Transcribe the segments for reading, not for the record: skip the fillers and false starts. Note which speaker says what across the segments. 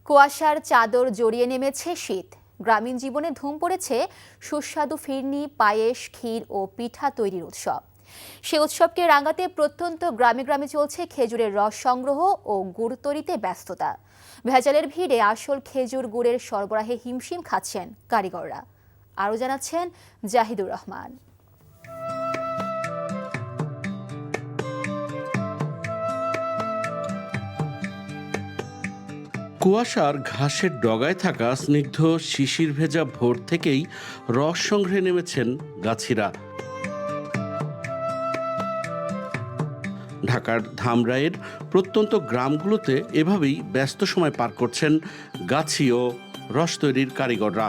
Speaker 1: কুয়াশার চাদর জড়িয়ে নেমেছে শীত। গ্রামীণ জীবনে ধুম পড়েছে সুস্বাদু ফিরনি, পায়েস, ক্ষীর ও পিঠা তৈরির উৎসব। সে উৎসবকে রাঙাতে প্রত্যন্ত গ্রামে গ্রামে চলছে খেজুরের রস সংগ্রহ ও গুড় তৈরিতে ব্যস্ততা। ভেজালের ভিড়ে আসল খেজুর গুড়ের সরবরাহে হিমশিম খাচ্ছেন কারিগররা। আরও জানাচ্ছেন জাহিদুর রহমান।
Speaker 2: কুয়াশার ঘাসের ডগায় থাকা স্নিগ্ধ শিশির ভেজা ভোর থেকেই রস সংগ্রহে নেমেছেন গাছিরা। ঢাকার ধামরাইয়ের প্রত্যন্ত গ্রামগুলোতে এভাবেই ব্যস্ত সময় পার করছেন গাছি ও রস তৈরির কারিগররা।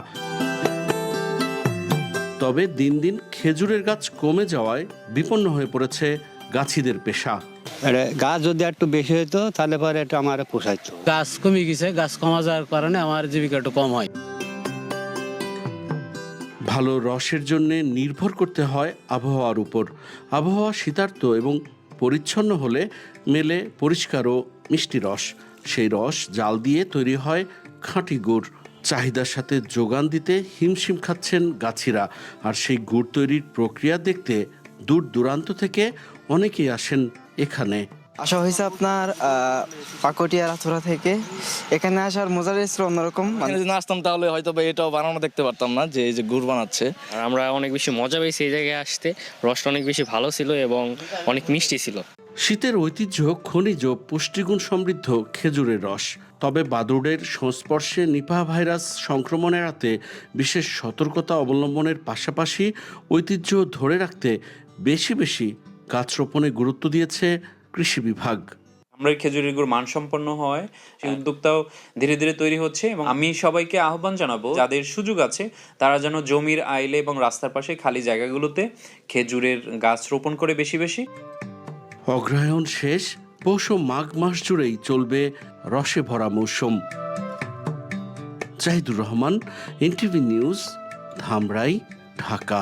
Speaker 2: তবে দিন দিন খেজুরের গাছ কমে যাওয়ায় বিপন্ন হয়ে পড়েছে গাছিদের পেশা।
Speaker 3: গাছ যদি একটু বেশি হইতো তাহলে পরে এটা আমার পোষাইতো।
Speaker 4: গাছ কমে গেছে, গাছ কমা যাওয়ার কারণে আমার জীবিকা একটু কম হয়।
Speaker 2: ভালো রসের জন্য নির্ভর করতে হয় আবহাওয়ার উপর। আবহাওয়া শীতার্ত এবং পরিচ্ছন্ন হলে মেলে পরিষ্কার ও মিষ্টি রস। সেই রস জাল দিয়ে তৈরি হয় খাঁটি গুড়। চাহিদার সাথে যোগান দিতে হিমশিম খাচ্ছেন গাছিরা। আর সেই গুড় তৈরির প্রক্রিয়া দেখতে দূর দূরান্ত থেকে অনেকেই আসেন এখানে।
Speaker 5: আসা হয়েছে আপনার পাকটিয়া রাথুরা থেকে। এখানে আসার মজার ছিল অন্যরকম।
Speaker 6: যদি না আসতাম তাহলে হয়তো এটাও বানানো দেখতে পারতাম না, যে এই যে গুড় বানাচ্ছে।
Speaker 7: আর আমরা অনেক বেশি মজা পেয়েছি এই জায়গায় আসতে। রসটা অনেক বেশি ভালো ছিল এবং অনেক মিষ্টি ছিল।
Speaker 2: শীতের ঐতিহ্য খনিজ ও পুষ্টিগুণ সমৃদ্ধ খেজুরের রস। তবে বাদুড়ের সংস্পর্শে নিপাহ ভাইরাস সংক্রমণ এড়াতে বিশেষ সতর্কতা অবলম্বনের পাশাপাশি ঐতিহ্য ধরে রাখতে বেশি বেশি গাছ রোপণে গুরুত্ব দিয়েছে কৃষি বিভাগ।
Speaker 8: আমরা খেজুরের গুড় মানসম্পন্ন হয় সেই উদ্যোগটাও ধীরে ধীরে তৈরি হচ্ছে এবং আমি সবাইকে আহ্বান জানাবো, যাদের সুযোগ আছে তারা যেন জমির আইলে এবং রাস্তার পাশে খালি জায়গাগুলোতে খেজুরের গাছ রোপণ করে বেশি বেশি।
Speaker 2: অগ্রহায়ণ শেষ, পৌষ ও মাঘ মাস জুড়েই চলবে রসে ভরা মৌসুম। Zahidur Rahman, NTV news, Dhamrai, Dhaka.